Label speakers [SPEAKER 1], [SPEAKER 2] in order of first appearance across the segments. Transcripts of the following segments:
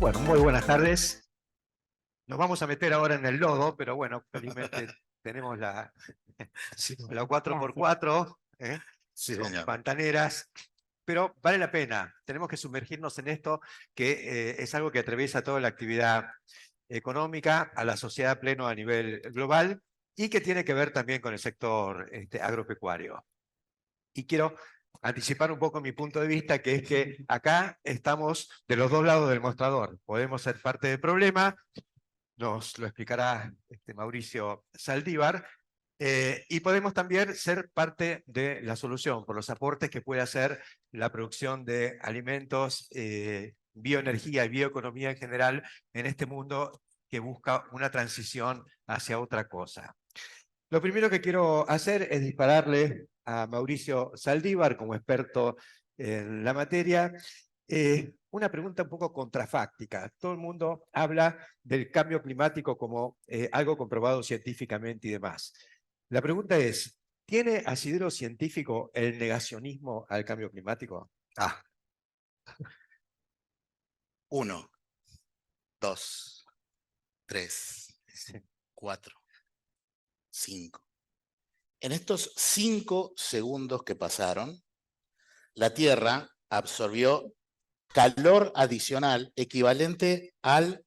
[SPEAKER 1] Bueno, muy buenas tardes. Nos vamos a meter ahora en el lodo, pero bueno, felizmente tenemos la 4x4,
[SPEAKER 2] Sí,
[SPEAKER 1] con
[SPEAKER 2] señor.
[SPEAKER 1] pantaneras, pero vale la pena. Tenemos que sumergirnos en esto, que es algo que atraviesa toda la actividad económica, a la sociedad pleno a nivel global, y que tiene que ver también con el sector agropecuario. Y quiero anticipar un poco mi punto de vista, que es que acá estamos de los dos lados del mostrador. Podemos ser parte del problema, nos lo explicará Mauricio Saldívar, y podemos también ser parte de la solución por los aportes que puede hacer la producción de alimentos, bioenergía y bioeconomía en general en este mundo que busca una transición hacia otra cosa. Lo primero que quiero hacer es dispararle a Mauricio Saldívar, como experto en la materia, una pregunta un poco contrafáctica. Todo el mundo habla del cambio climático como algo comprobado científicamente y demás. La pregunta es, ¿tiene asidero científico el negacionismo al cambio climático?
[SPEAKER 2] Ah, 1, 2, 3, 4, 5. En estos 5 segundos que pasaron, la Tierra absorbió calor adicional equivalente al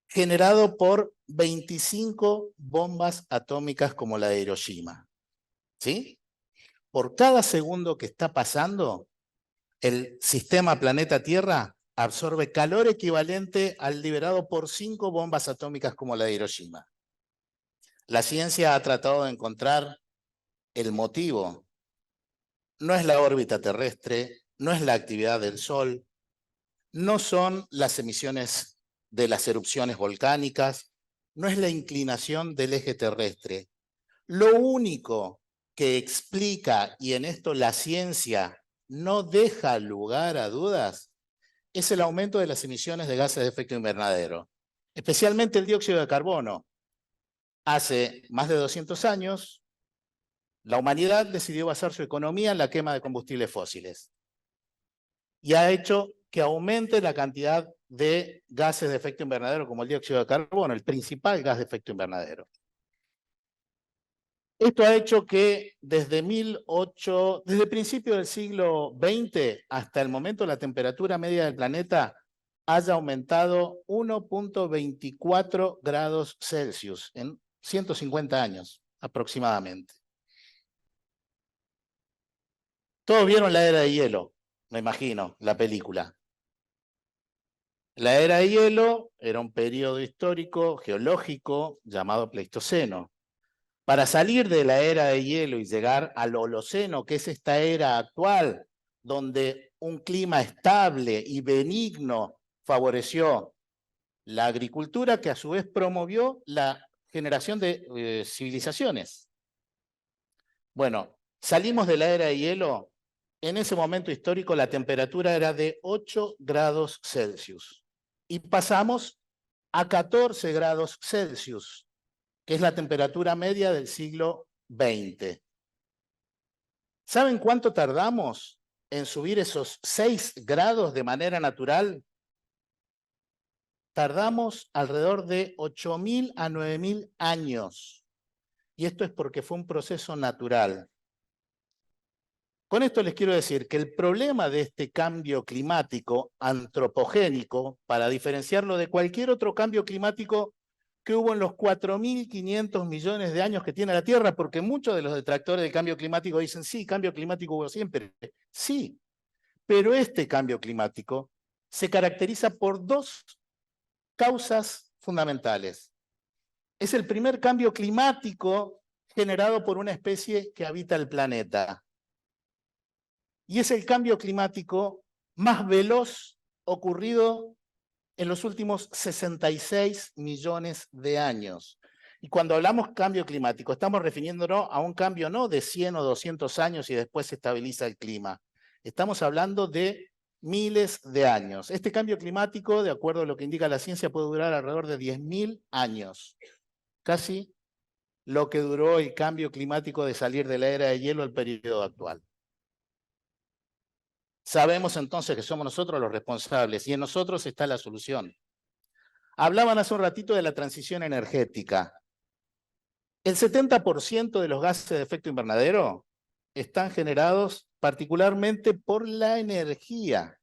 [SPEAKER 2] generado por 25 bombas atómicas como la de Hiroshima. ¿Sí? Por cada segundo que está pasando, el sistema planeta Tierra absorbe calor equivalente al liberado por 5 bombas atómicas como la de Hiroshima. La ciencia ha tratado de encontrar el motivo. No es la órbita terrestre, no es la actividad del Sol, no son las emisiones de las erupciones volcánicas, no es la inclinación del eje terrestre. Lo único que explica, y en esto la ciencia no deja lugar a dudas, es el aumento de las emisiones de gases de efecto invernadero, especialmente el dióxido de carbono. Hace más de 200 años, la humanidad decidió basar su economía en la quema de combustibles fósiles y ha hecho que aumente la cantidad de gases de efecto invernadero como el dióxido de carbono, el principal gas de efecto invernadero. Esto ha hecho que desde el principio del siglo XX hasta el momento la temperatura media del planeta haya aumentado 1,24 grados Celsius en 150 años aproximadamente. Todos vieron la era de hielo, me imagino, la película. La era de hielo era un periodo histórico geológico llamado Pleistoceno. Para salir de la era de hielo y llegar al Holoceno, que es esta era actual, donde un clima estable y benigno favoreció la agricultura, que a su vez promovió la generación de civilizaciones. Bueno, salimos de la era de hielo. En ese momento histórico la temperatura era de 8 grados Celsius y pasamos a 14 grados Celsius, que es la temperatura media del siglo XX. ¿Saben cuánto tardamos en subir esos 6 grados de manera natural? Tardamos alrededor de 8.000 a 9.000 años. Y esto es porque fue un proceso natural. Con esto les quiero decir que el problema de este cambio climático antropogénico, para diferenciarlo de cualquier otro cambio climático que hubo en los 4.500 millones de años que tiene la Tierra, porque muchos de los detractores del cambio climático dicen, sí, cambio climático hubo siempre. Sí, pero este cambio climático se caracteriza por 2 causas fundamentales. Es el primer cambio climático generado por una especie que habita el planeta. Y es el cambio climático más veloz ocurrido en los últimos 66 millones de años. Y cuando hablamos cambio climático, estamos refiriéndonos a un cambio no de 100 o 200 años y después se estabiliza el clima. Estamos hablando de miles de años. Este cambio climático, de acuerdo a lo que indica la ciencia, puede durar alrededor de 10.000 años. Casi lo que duró el cambio climático de salir de la era de hielo al periodo actual. Sabemos entonces que somos nosotros los responsables y en nosotros está la solución. Hablaban hace un ratito de la transición energética. El 70% de los gases de efecto invernadero están generados particularmente por la energía.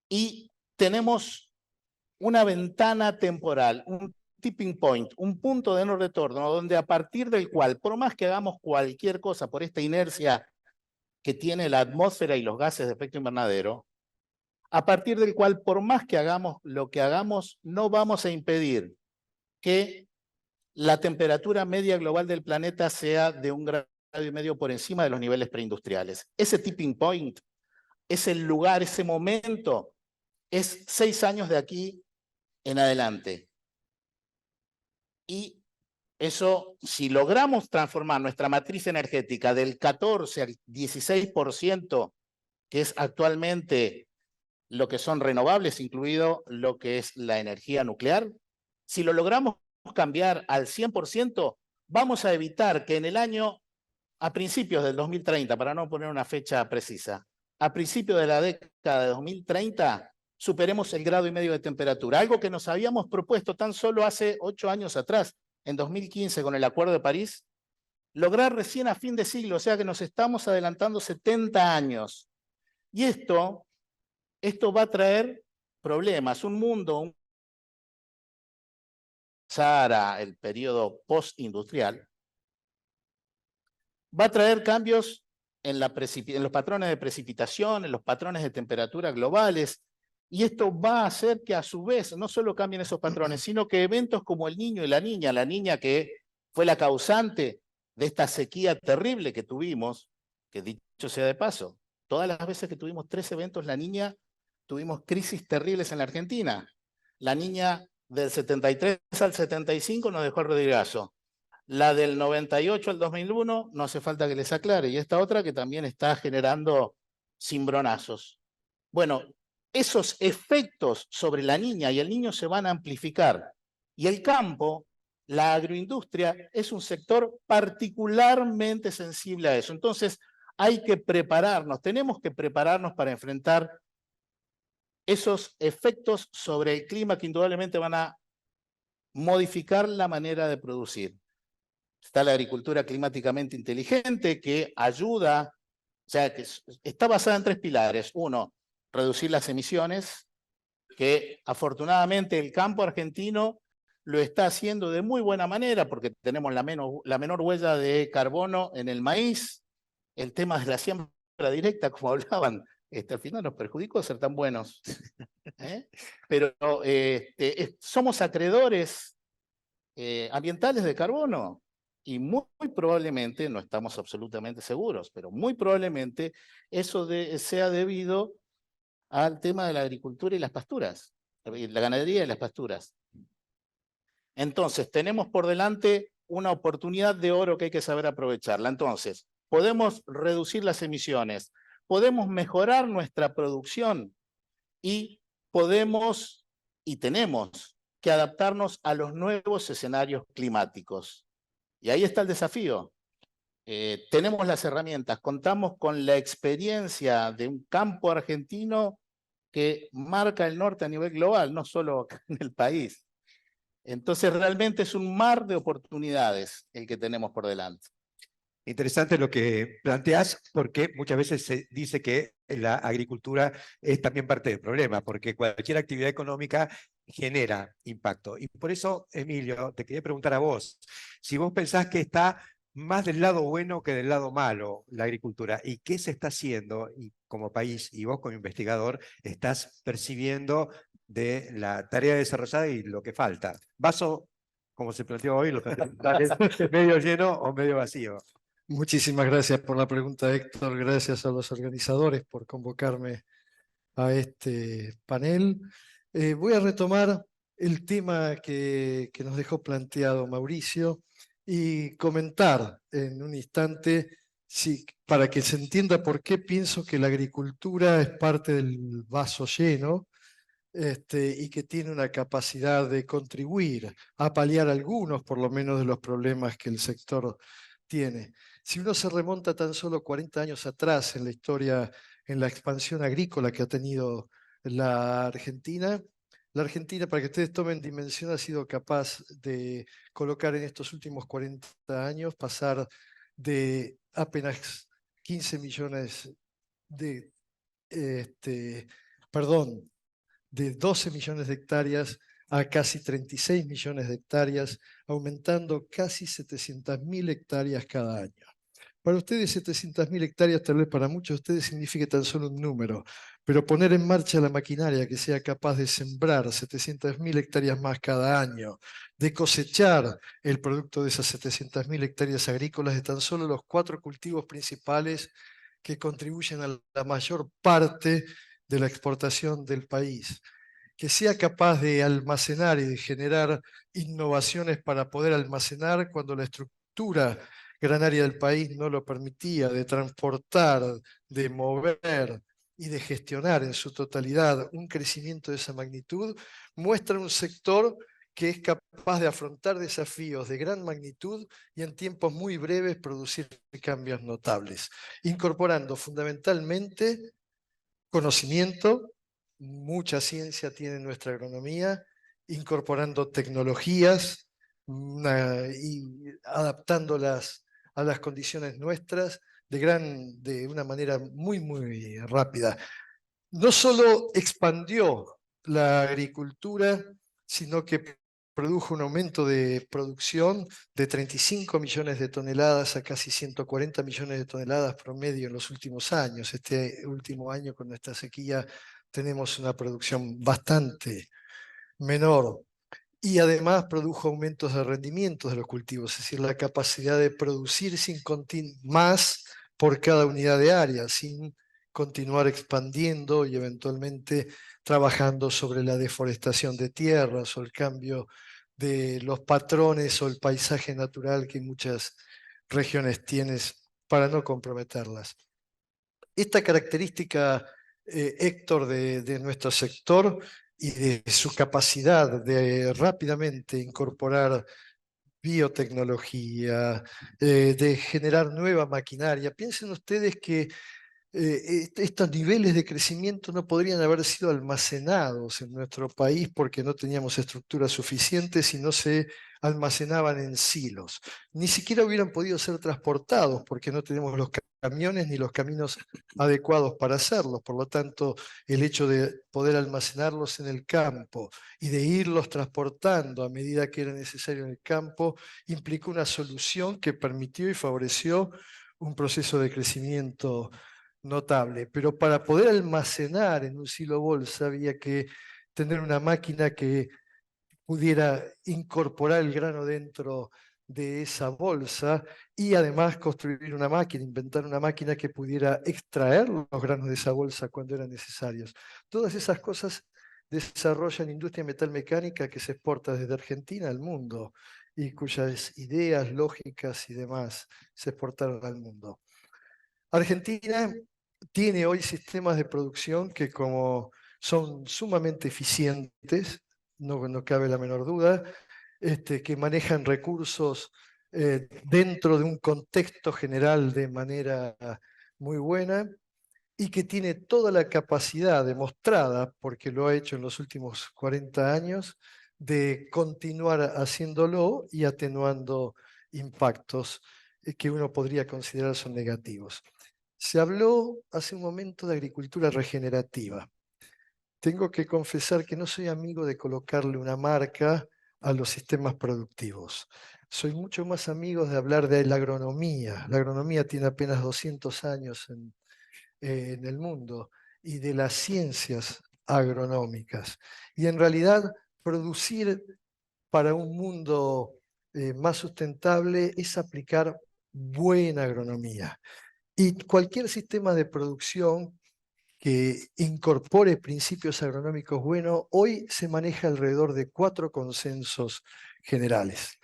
[SPEAKER 2] Y tenemos una ventana temporal, un tipping point, un punto de no retorno, donde a partir del cual, por más que hagamos cualquier cosa por esta inercia que tiene la atmósfera y los gases de efecto invernadero, a partir del cual, por más que hagamos lo que hagamos, no vamos a impedir que la temperatura media global del planeta sea de 1,5 grados por encima de los niveles preindustriales. Ese tipping point, es el lugar, ese momento, es 6 años de aquí en adelante. Y eso, si logramos transformar nuestra matriz energética del 14 al 16%, que es actualmente lo que son renovables, incluido lo que es la energía nuclear, si lo logramos cambiar al 100%, vamos a evitar que en el año, a principios del 2030, para no poner una fecha precisa, a principios de la década de 2030, superemos el 1,5 grados de temperatura, algo que nos habíamos propuesto tan solo hace 8 años atrás, en 2015 con el Acuerdo de París, lograr recién a fin de siglo, o sea que nos estamos adelantando 70 años. Y esto va a traer problemas, un mundo, el periodo postindustrial, va a traer cambios en los patrones de precipitación, en los patrones de temperatura globales, y esto va a hacer que a su vez no solo cambien esos patrones, sino que eventos como el Niño y la Niña que fue la causante de esta sequía terrible que tuvimos, que dicho sea de paso, todas las veces que tuvimos 3 eventos La Niña, tuvimos crisis terribles en la Argentina. La Niña del 73 al 75 nos dejó el Rodrigazo. La del 98 al 2001, no hace falta que les aclare. Y esta otra que también está generando cimbronazos. Bueno, esos efectos sobre la niña y el niño se van a amplificar. Y el campo, la agroindustria, es un sector particularmente sensible a eso. Entonces, hay que prepararnos, tenemos que prepararnos para enfrentar esos efectos sobre el clima que indudablemente van a modificar la manera de producir. Está la agricultura climáticamente inteligente que ayuda, o sea, que está basada en 3 pilares. Uno, reducir las emisiones, que afortunadamente el campo argentino lo está haciendo de muy buena manera porque tenemos la menor huella de carbono en el maíz. El tema de la siembra directa, como hablaban, al final nos perjudicó ser tan buenos. Pero somos acreedores ambientales de carbono. Y muy probablemente, no estamos absolutamente seguros, pero muy probablemente eso sea debido al tema de la agricultura y las pasturas, la ganadería y las pasturas. Entonces, tenemos por delante una oportunidad de oro que hay que saber aprovecharla. Entonces, podemos reducir las emisiones, podemos mejorar nuestra producción y podemos y tenemos que adaptarnos a los nuevos escenarios climáticos. Y ahí está el desafío. Tenemos las herramientas, contamos con la experiencia de un campo argentino que marca el norte a nivel global, no solo acá en el país. Entonces realmente es un mar de oportunidades el que tenemos por delante.
[SPEAKER 1] Interesante lo que planteas, porque muchas veces se dice que la agricultura es también parte del problema, porque cualquier actividad económica genera impacto. Y por eso, Emilio, te quería preguntar a vos, si vos pensás que está más del lado bueno que del lado malo la agricultura, ¿y qué se está haciendo y como país, y vos como investigador, estás percibiendo de la tarea desarrollada y lo que falta? Vaso, como se planteó hoy, medio lleno o medio vacío.
[SPEAKER 3] Muchísimas gracias por la pregunta, Héctor. Gracias a los organizadores por convocarme a este panel. Voy a retomar el tema que nos dejó planteado Mauricio y comentar en un instante, para que se entienda por qué pienso que la agricultura es parte del vaso lleno y que tiene una capacidad de contribuir a paliar algunos, por lo menos, de los problemas que el sector tiene. Si uno se remonta tan solo 40 años atrás en la historia, en la expansión agrícola que ha tenido la Argentina, La Argentina, para que ustedes tomen dimensión, ha sido capaz de colocar en estos últimos 40 años, pasar de apenas 15 millones de, perdón, de 12 millones de hectáreas a casi 36 millones de hectáreas, aumentando casi 700.000 hectáreas cada año. Para ustedes 700.000 hectáreas, tal vez para muchos de ustedes signifique tan solo un número, pero poner en marcha la maquinaria que sea capaz de sembrar 700.000 hectáreas más cada año, de cosechar el producto de esas 700.000 hectáreas agrícolas de tan solo los 4 cultivos principales que contribuyen a la mayor parte de la exportación del país, que sea capaz de almacenar y de generar innovaciones para poder almacenar cuando la estructura granaria del país no lo permitía, de transportar, de mover y de gestionar en su totalidad un crecimiento de esa magnitud, muestra un sector que es capaz de afrontar desafíos de gran magnitud y en tiempos muy breves producir cambios notables, incorporando fundamentalmente conocimiento, mucha ciencia tiene nuestra agronomía, incorporando tecnologías y adaptándolas a las condiciones nuestras de una manera muy, muy rápida. No solo expandió la agricultura, sino que produjo un aumento de producción de 35 millones de toneladas a casi 140 millones de toneladas promedio en los últimos años. Este último año, con nuestra sequía, tenemos una producción bastante menor. Y además produjo aumentos de rendimientos de los cultivos, es decir, la capacidad de producir más por cada unidad de área, sin continuar expandiendo y eventualmente trabajando sobre la deforestación de tierras o el cambio de los patrones o el paisaje natural que muchas regiones tienen para no comprometerlas. Esta característica, Héctor, de nuestro sector y de su capacidad de rápidamente incorporar biotecnología, de generar nueva maquinaria. Piensen ustedes que estos niveles de crecimiento no podrían haber sido almacenados en nuestro país porque no teníamos estructuras suficientes y no se almacenaban en silos. Ni siquiera hubieran podido ser transportados porque no tenemos los camiones ni los caminos adecuados para hacerlos. Por lo tanto, el hecho de poder almacenarlos en el campo y de irlos transportando a medida que era necesario en el campo implicó una solución que permitió y favoreció un proceso de crecimiento notable, pero para poder almacenar en un silo bolsa había que tener una máquina que pudiera incorporar el grano dentro de esa bolsa y además construir una máquina, inventar una máquina que pudiera extraer los granos de esa bolsa cuando eran necesarios. Todas esas cosas desarrollan industria metalmecánica que se exporta desde Argentina al mundo y cuyas ideas, lógicas y demás se exportaron al mundo. Argentina tiene hoy sistemas de producción que como son sumamente eficientes, no cabe la menor duda, que manejan recursos dentro de un contexto general de manera muy buena y que tiene toda la capacidad demostrada, porque lo ha hecho en los últimos 40 años, de continuar haciéndolo y atenuando impactos que uno podría considerar son negativos. Se habló hace un momento de agricultura regenerativa. Tengo que confesar que no soy amigo de colocarle una marca a los sistemas productivos. Soy mucho más amigo de hablar de la agronomía. La agronomía tiene apenas 200 años en el mundo y de las ciencias agronómicas. Y en realidad producir para un mundo más sustentable es aplicar buena agronomía. Y cualquier sistema de producción que incorpore principios agronómicos buenos, hoy se maneja alrededor de 4 consensos generales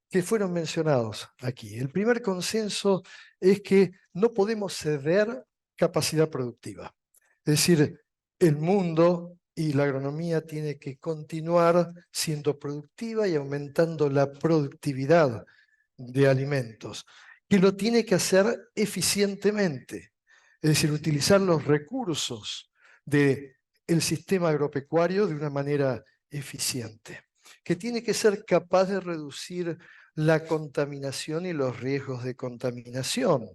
[SPEAKER 3] que fueron mencionados aquí. El primer consenso es que no podemos ceder capacidad productiva. Es decir, el mundo y la agronomía tiene que continuar siendo productiva y aumentando la productividad de alimentos, que lo tiene que hacer eficientemente, es decir, utilizar los recursos de el sistema agropecuario de una manera eficiente, que tiene que ser capaz de reducir la contaminación y los riesgos de contaminación,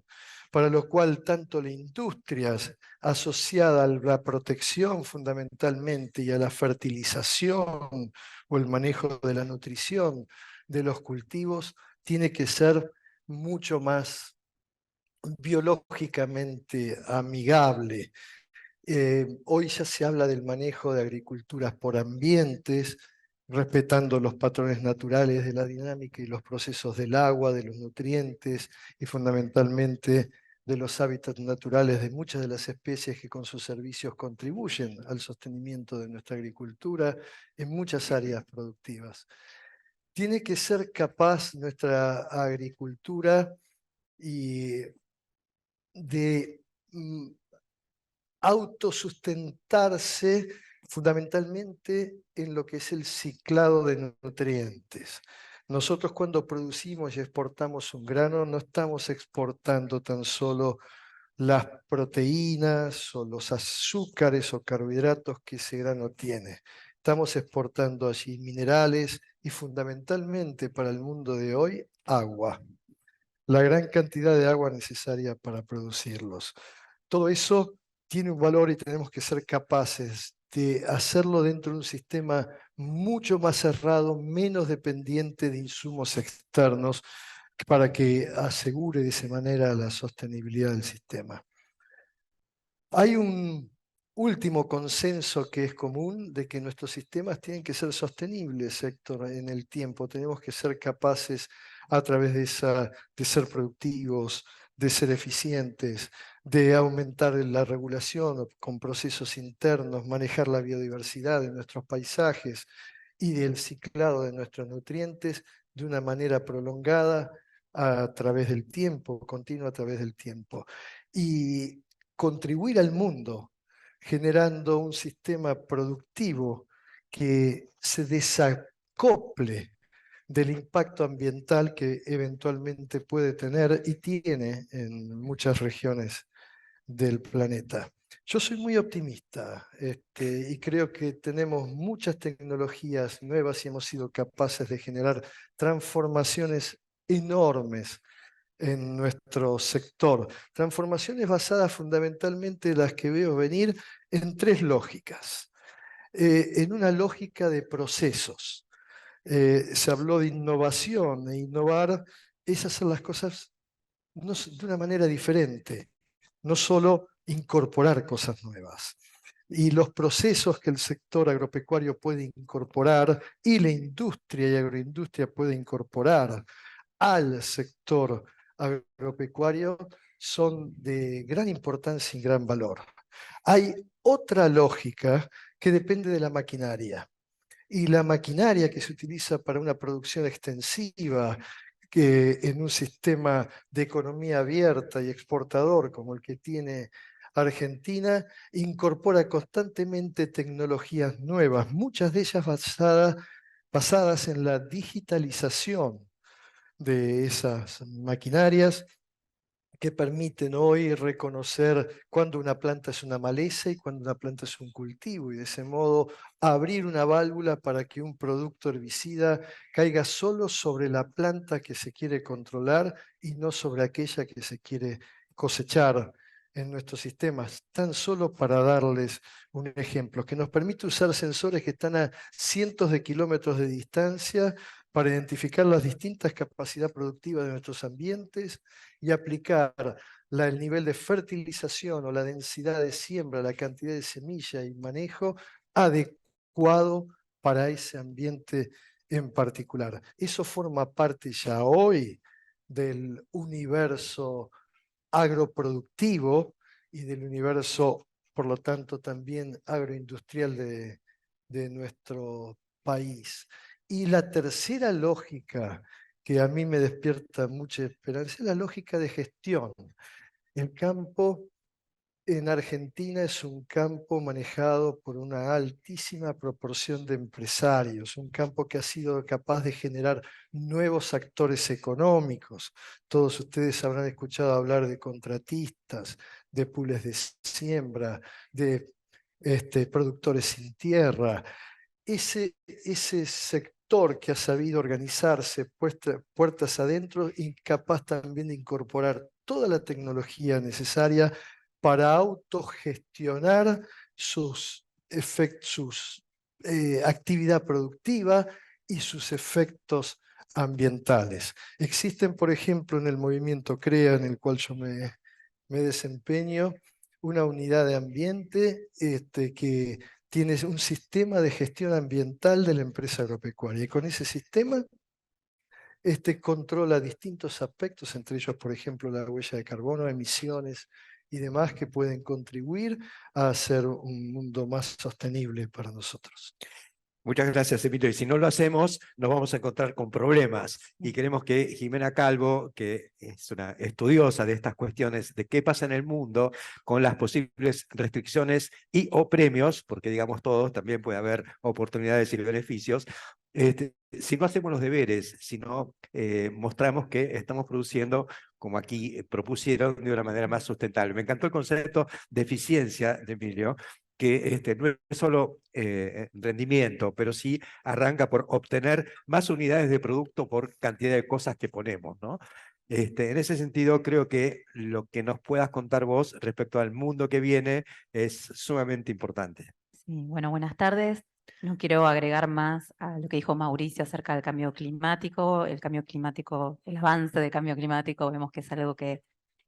[SPEAKER 3] para lo cual tanto la industria asociada a la protección fundamentalmente y a la fertilización o el manejo de la nutrición de los cultivos tiene que ser mucho más biológicamente amigable. Hoy ya se habla del manejo de agriculturas por ambientes, respetando los patrones naturales de la dinámica y los procesos del agua, de los nutrientes y fundamentalmente de los hábitats naturales de muchas de las especies que con sus servicios contribuyen al sostenimiento de nuestra agricultura en muchas áreas productivas. Tiene que ser capaz nuestra agricultura y de autosustentarse fundamentalmente en lo que es el ciclado de nutrientes. Nosotros cuando producimos y exportamos un grano no estamos exportando tan solo las proteínas o los azúcares o carbohidratos que ese grano tiene. Estamos exportando allí minerales y fundamentalmente para el mundo de hoy, agua. La gran cantidad de agua necesaria para producirlos. Todo eso tiene un valor y tenemos que ser capaces de hacerlo dentro de un sistema mucho más cerrado, menos dependiente de insumos externos, para que asegure de esa manera la sostenibilidad del sistema. Hay un último consenso que es común de que nuestros sistemas tienen que ser sostenibles, Héctor, en el tiempo. Tenemos que ser capaces a través de ser productivos, de ser eficientes, de aumentar la regulación con procesos internos, manejar la biodiversidad de nuestros paisajes y del ciclado de nuestros nutrientes de una manera prolongada a través del tiempo, continua a través del tiempo. Y contribuir al mundo generando un sistema productivo que se desacople del impacto ambiental que eventualmente puede tener y tiene en muchas regiones del planeta. Yo soy muy optimista y creo que tenemos muchas tecnologías nuevas y hemos sido capaces de generar transformaciones enormes en nuestro sector. Transformaciones basadas fundamentalmente, las que veo venir, en tres lógicas. En una lógica de procesos. Se habló de innovación e innovar es hacer las cosas de una manera diferente, no solo incorporar cosas nuevas. Y los procesos que el sector agropecuario puede incorporar y la industria y agroindustria puede incorporar al sector agropecuario son de gran importancia y gran valor. Hay otra lógica que depende de la maquinaria. Y la maquinaria que se utiliza para una producción extensiva, que en un sistema de economía abierta y exportador como el que tiene Argentina, incorpora constantemente tecnologías nuevas, muchas de ellas basadas en la digitalización de esas maquinarias que permiten hoy reconocer cuándo una planta es una maleza y cuándo una planta es un cultivo, y de ese modo abrir una válvula para que un producto herbicida caiga solo sobre la planta que se quiere controlar y no sobre aquella que se quiere cosechar en nuestros sistemas, tan solo para darles un ejemplo, que nos permite usar sensores que están a cientos de kilómetros de distancia para identificar las distintas capacidades productivas de nuestros ambientes y aplicar el nivel de fertilización o la densidad de siembra, la cantidad de semilla y manejo adecuado para ese ambiente en particular. Eso forma parte ya hoy del universo agroproductivo y del universo, por lo tanto, también agroindustrial de nuestro país. Y la tercera lógica que a mí me despierta mucha esperanza es la lógica de gestión. El campo en Argentina es un campo manejado por una altísima proporción de empresarios, un campo que ha sido capaz de generar nuevos actores económicos. Todos ustedes habrán escuchado hablar de contratistas, de pools de siembra, de productores sin tierra, ese sector que ha sabido organizarse puertas adentro, incapaz también de incorporar toda la tecnología necesaria para autogestionar sus actividad productiva y sus efectos ambientales. Existen, por ejemplo, en el movimiento CREA, en el cual yo me desempeño, una unidad de ambiente que tiene un sistema de gestión ambiental de la empresa agropecuaria. Y con ese sistema controla distintos aspectos, entre ellos, por ejemplo, la huella de carbono, emisiones y demás que pueden contribuir a hacer un mundo más sostenible para nosotros.
[SPEAKER 1] Muchas gracias, Emilio. Y si no lo hacemos, nos vamos a encontrar con problemas. Y queremos que Jimena Calvo, que es una estudiosa de estas cuestiones, de qué pasa en el mundo con las posibles restricciones y o premios, porque digamos todos, también puede haber oportunidades y beneficios, si no hacemos los deberes, si no mostramos que estamos produciendo, como aquí propusieron, de una manera más sustentable. Me encantó el concepto de eficiencia de Emilio, que no es solo rendimiento, pero sí arranca por obtener más unidades de producto por cantidad de cosas que ponemos, ¿no? En ese sentido, creo que lo que nos puedas contar vos respecto al mundo que viene es sumamente importante.
[SPEAKER 4] Sí, bueno, buenas tardes. No quiero agregar más a lo que dijo Mauricio acerca del cambio climático. El cambio climático, el avance del cambio climático, vemos que es algo que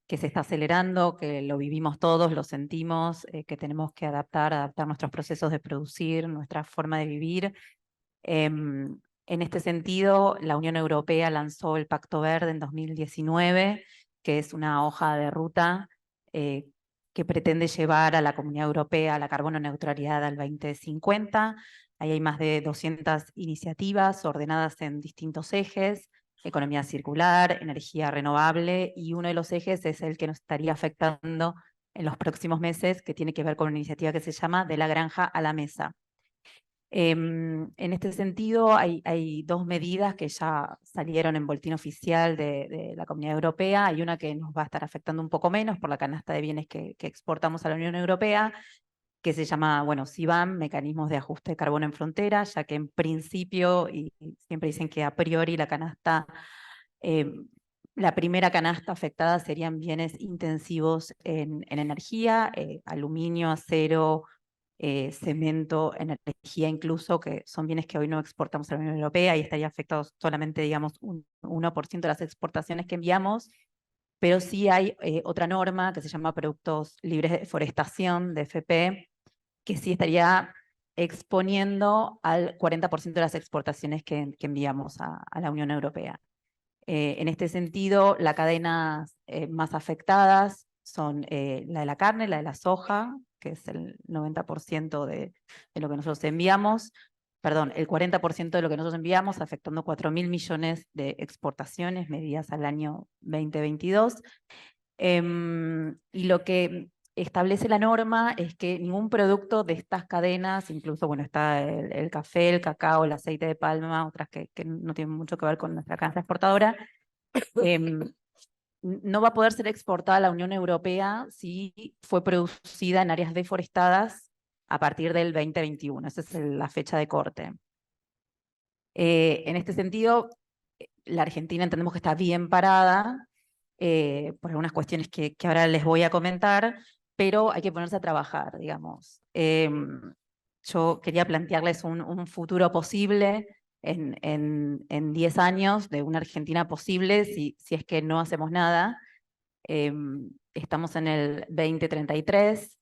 [SPEAKER 4] se está acelerando, que lo vivimos todos, lo sentimos, que tenemos que adaptar nuestros procesos de producir, nuestra forma de vivir. En este sentido, la Unión Europea lanzó el Pacto Verde en 2019, que es una hoja de ruta que pretende llevar a la Comunidad Europea a la carbono neutralidad al 2050. Ahí hay más de 200 iniciativas ordenadas en distintos ejes: economía circular, energía renovable, y uno de los ejes es el que nos estaría afectando en los próximos meses, que tiene que ver con una iniciativa que se llama De la granja a la mesa. En este sentido, hay dos medidas que ya salieron en boletín oficial de la Comunidad Europea. Hay una que nos va a estar afectando un poco menos por la canasta de bienes que exportamos a la Unión Europea, que se llama, bueno, CBAM, Mecanismos de Ajuste de Carbono en Frontera, ya que en principio, y siempre dicen que a priori la canasta, la primera canasta afectada serían bienes intensivos en energía, aluminio, acero, cemento, energía incluso, que son bienes que hoy no exportamos a la Unión Europea y estaría afectados solamente, digamos, un 1% de las exportaciones que enviamos. Pero sí hay otra norma que se llama Productos Libres de Deforestación, DFP, que sí estaría exponiendo al 40% de las exportaciones que enviamos a la Unión Europea. En este sentido, las cadenas más afectadas son la de la carne, la de la soja, que es el 90% de lo que nosotros enviamos, perdón, el 40% de lo que nosotros enviamos, afectando 4.000 millones de exportaciones medidas al año 2022. Y lo que establece la norma es que ningún producto de estas cadenas, incluso, bueno, está el café, el cacao, el aceite de palma, otras que no tienen mucho que ver con nuestra canasta exportadora, no va a poder ser exportada a la Unión Europea si fue producida en áreas deforestadas a partir del 2021. Esa es la fecha de corte. En este sentido, la Argentina entendemos que está bien parada por algunas cuestiones que ahora les voy a comentar, pero hay que ponerse a trabajar, digamos. Yo quería plantearles un futuro posible en 10 años de una Argentina posible si es que no hacemos nada. Estamos en el 2033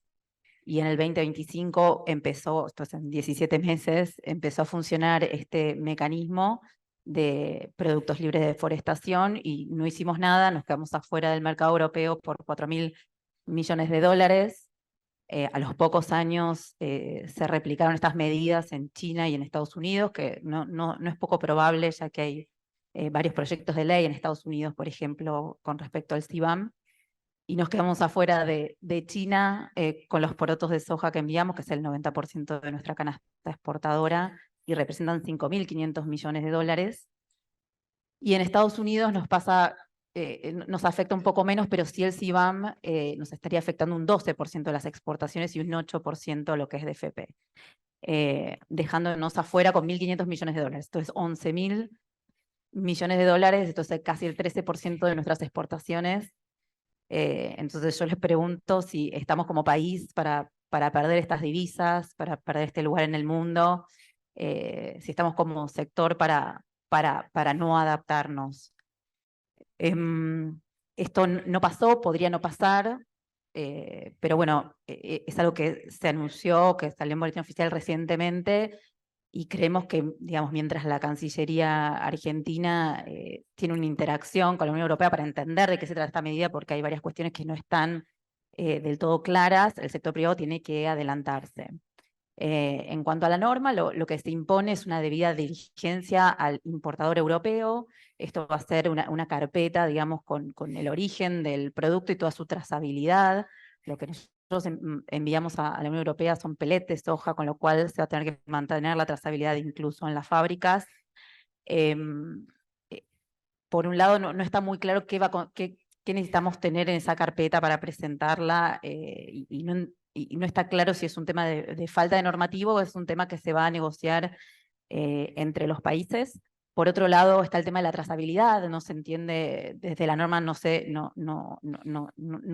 [SPEAKER 4] y en el 2025 empezó, esto es en 17 meses, empezó a funcionar este mecanismo de productos libres de deforestación y no hicimos nada, nos quedamos afuera del mercado europeo por 4.000 millones de dólares. A los pocos años se replicaron estas medidas en China y en Estados Unidos, que no es poco probable, ya que hay varios proyectos de ley en Estados Unidos, por ejemplo, con respecto al CBAM, y nos quedamos afuera de China con los porotos de soja que enviamos, que es el 90% de nuestra canasta exportadora, y representan 5.500 millones de dólares. Y en Estados Unidos nos pasa nos afecta un poco menos, pero sí el CBAM nos estaría afectando un 12% de las exportaciones y un 8% lo que es de FP. Dejándonos afuera con 1.500 millones de dólares. Esto es 11.000 millones de dólares, esto es casi el 13% de nuestras exportaciones. Entonces yo les pregunto si estamos como país para perder estas divisas, para perder este lugar en el mundo, si estamos como sector para no adaptarnos. Esto no pasó, podría no pasar, pero bueno, es algo que se anunció, que salió en Boletín Oficial recientemente, y creemos que, digamos, mientras la Cancillería argentina tiene una interacción con la Unión Europea para entender de qué se trata esta medida, porque hay varias cuestiones que no están del todo claras, el sector privado tiene que adelantarse. En cuanto a la norma, lo que se impone es una debida diligencia al importador europeo. Esto va a ser una carpeta, digamos, con el origen del producto y toda su trazabilidad. Lo que nosotros enviamos a la Unión Europea son pellets de soja, con lo cual se va a tener que mantener la trazabilidad incluso en las fábricas. Por un lado, no está muy claro qué necesitamos tener en esa carpeta para presentarla, y no está claro si es un tema de falta de normativo o es un tema que se va a negociar entre los países. Por otro lado está el tema de la trazabilidad, no se entiende, desde la norma no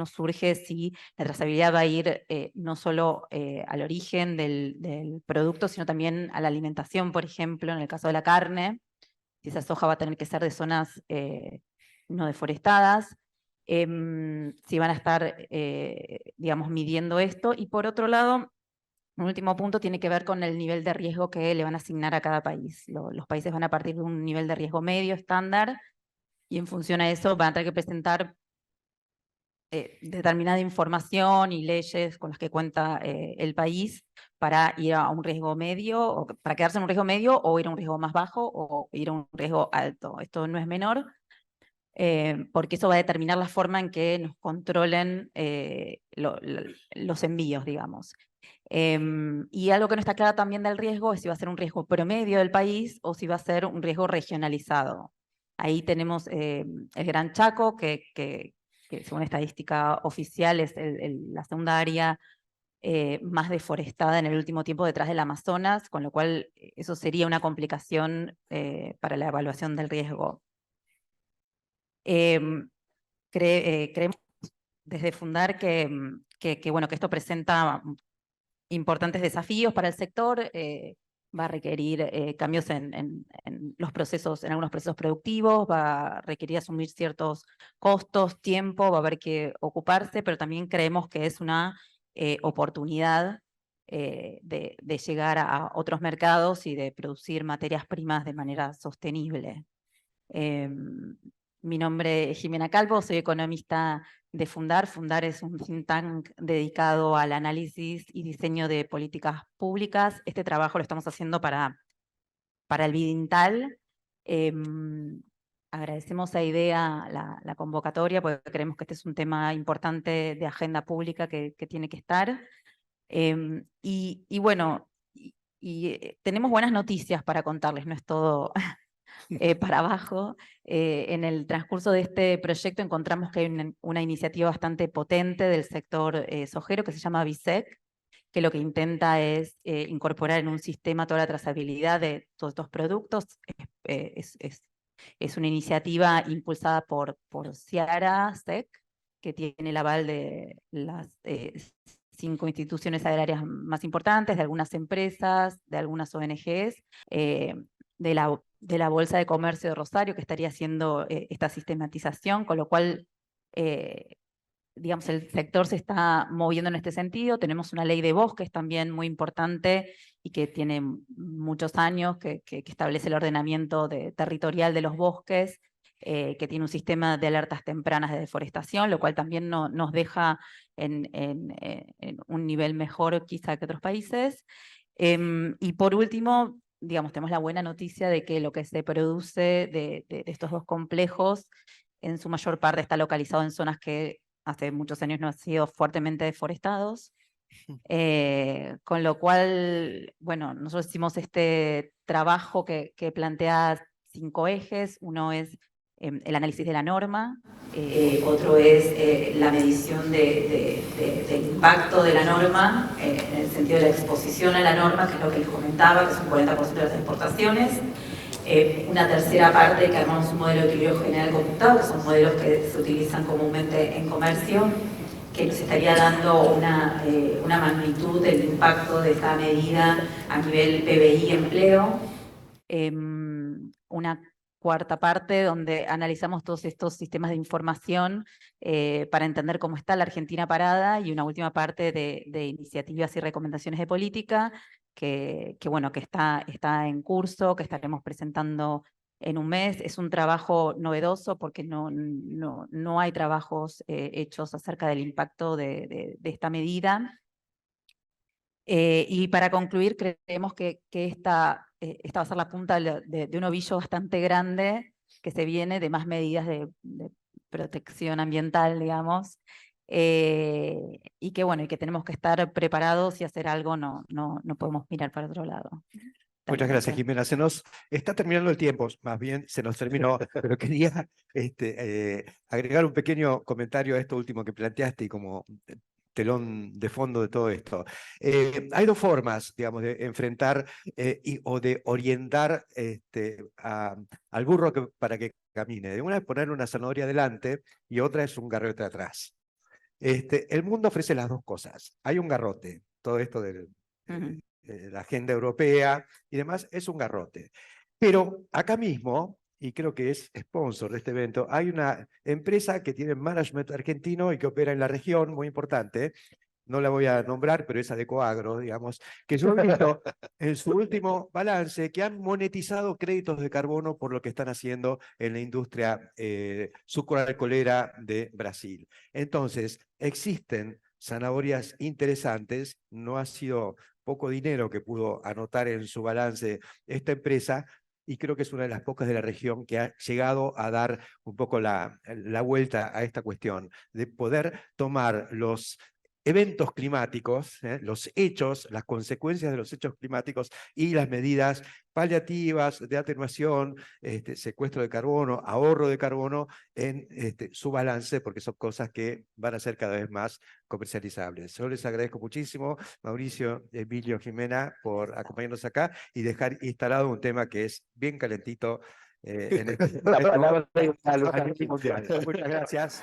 [SPEAKER 4] surge si la trazabilidad va a ir no solo al origen del producto, sino también a la alimentación, por ejemplo, en el caso de la carne, si esa soja va a tener que ser de zonas no deforestadas, si van a estar, digamos, midiendo esto. Y por otro lado, un último punto tiene que ver con el nivel de riesgo que le van a asignar a cada país. Los países van a partir de un nivel de riesgo medio estándar y en función a eso van a tener que presentar determinada información y leyes con las que cuenta el país para ir a un riesgo medio, o para quedarse en un riesgo medio, o ir a un riesgo más bajo, o ir a un riesgo alto. Esto no es menor, porque eso va a determinar la forma en que nos controlen los envíos, digamos. Y algo que no está claro también del riesgo es si va a ser un riesgo promedio del país o si va a ser un riesgo regionalizado. Ahí tenemos el Gran Chaco, que según estadística oficial es la segunda área más deforestada en el último tiempo detrás del Amazonas, con lo cual eso sería una complicación para la evaluación del riesgo. Creemos desde Fundar bueno, que esto presenta importantes desafíos para el sector, va a requerir cambios en los procesos, en algunos procesos productivos, va a requerir asumir ciertos costos, tiempo, va a haber que ocuparse, pero también creemos que es una oportunidad de llegar a otros mercados y de producir materias primas de manera sostenible. Mi nombre es Jimena Calvo, soy economista de Fundar. Fundar es un think tank dedicado al análisis y diseño de políticas públicas. Este trabajo lo estamos haciendo para el Bidintal. Agradecemos a IDEA la convocatoria, porque creemos que este es un tema importante de agenda pública que tiene que estar. Y bueno, tenemos buenas noticias para contarles, no es todo para abajo. En el transcurso de este proyecto encontramos que hay una iniciativa bastante potente del sector sojero que se llama BISEC, que lo que intenta es incorporar en un sistema toda la trazabilidad de todos estos productos. Es una iniciativa impulsada por Ciara SEC, que tiene el aval de las 5 instituciones agrarias más importantes, de algunas empresas, de algunas ONGs, de la Bolsa de Comercio de Rosario, que estaría haciendo esta sistematización, con lo cual, digamos, el sector se está moviendo en este sentido. Tenemos una ley de bosques también muy importante y que tiene muchos años, que establece el ordenamiento territorial de los bosques, que tiene un sistema de alertas tempranas de deforestación, lo cual también nos deja en un nivel mejor quizá que otros países. Y por último, digamos, tenemos la buena noticia de que lo que se produce de estos dos complejos en su mayor parte está localizado en zonas que hace muchos años no han sido fuertemente deforestados. Con lo cual, bueno, nosotros hicimos este trabajo que plantea 5 ejes. Uno es el análisis de la norma, otro es la medición del impacto de la norma, en el sentido de la exposición a la norma, que es lo que les comentaba, que es un 40% de las exportaciones. Una tercera parte, que armamos un modelo de equilibrio general computado, que son modelos que se utilizan comúnmente en comercio, que nos estaría dando una magnitud del impacto de esta medida a nivel PBI y empleo. Una cuarta parte donde analizamos todos estos sistemas de información para entender cómo está la Argentina parada, y una última parte de iniciativas y recomendaciones de política que está en curso, que estaremos presentando en un mes. Es un trabajo novedoso porque no hay trabajos hechos acerca del impacto de esta medida. Y para concluir, creemos que esta va a ser la punta de un ovillo bastante grande que se viene de más medidas de protección ambiental, digamos, y que tenemos que estar preparados y hacer algo, no podemos mirar para otro lado.
[SPEAKER 1] Muchas gracias, Jimena. Se nos está terminando el tiempo, más bien se nos terminó, pero quería agregar un pequeño comentario a esto último que planteaste y como telón de fondo de todo esto. Hay dos formas, digamos, de enfrentar o de orientar al burro para que camine. Una es ponerle una zanahoria adelante y otra es un garrote atrás. El mundo ofrece las dos cosas. Hay un garrote, todo esto de la agenda europea y demás, es un garrote. Pero acá mismo, y creo que es sponsor de este evento, hay una empresa que tiene management argentino y que opera en la región, muy importante, no la voy a nombrar, pero es Adecoagro, digamos, que yo he visto en su último balance que han monetizado créditos de carbono por lo que están haciendo en la industria sucroalcoholera de Brasil. Entonces, existen zanahorias interesantes, no ha sido poco dinero que pudo anotar en su balance esta empresa, y creo que es una de las pocas de la región que ha llegado a dar un poco la vuelta a esta cuestión, de poder tomar los eventos climáticos, los hechos, las consecuencias de los hechos climáticos y las medidas paliativas de atenuación, secuestro de carbono, ahorro de carbono en su balance, porque son cosas que van a ser cada vez más comercializables. Yo les agradezco muchísimo, Mauricio, Emilio, Jimena, por acompañarnos acá y dejar instalado un tema que es bien calentito en este mundial. Muchas gracias.